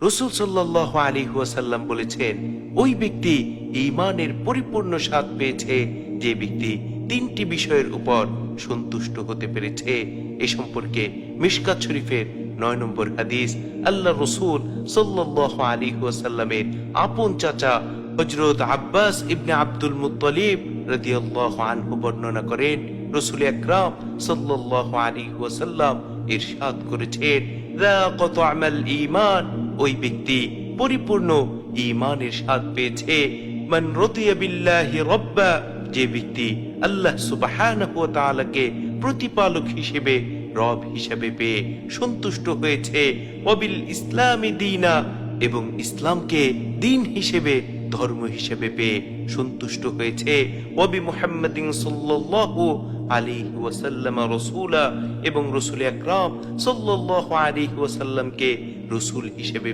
রাসূল সাল্লাল্লাহু আলাইহি ওয়াসাল্লাম বলেছেন, ওই ব্যক্তি ঈমানের পরিপূর্ণ স্বাদ পেয়েছে যে ব্যক্তি তিনটি বিষয়ের উপর সন্তুষ্ট হতে পেরেছে। এ সম্পর্কে মিশকাত শরীফের 9 নম্বর হাদিস আল্লাহ রাসূল সাল্লাল্লাহু আলাইহি ওয়াসাল্লামের আপন চাচা হযরত আব্বাস ইবনে আব্দুল মুত্তালিব রাদিয়াল্লাহু আনহু বর্ণনা করেন, রাসূল আকরাম সাল্লাল্লাহু আলাইহি ওয়াসাল্লাম ইরশাদ করেছেন, যাকাতু আমাল ঈমান, ওই ব্যক্তি পরিপূর্ণ ঈমানের স্বাদ পেয়েছে। মান রাদিয়া বিল্লাহি রাব্বা, যে ব্যক্তি আল্লাহ সুবহানাহু ওয়া তাআলাকে প্রতিপালক হিসেবে রব হিসেবে পেয়ে সন্তুষ্ট হয়েছে, ওয়াবিল ইসলামি দীনা, এবং ইসলামকে দিন হিসেবে ধর্ম হিসেবে পেয়ে সন্তুষ্ট হয়েছে, ওয়াবি মুহাম্মাদিন সাল্লাল্লাহু আলাইহি ওয়াসাল্লাম রাসূলা, এবং রাসূল আকরাম সাল্লাল্লাহু আলাইহি ওয়াসাল্লামকে রাসূল হিসেবে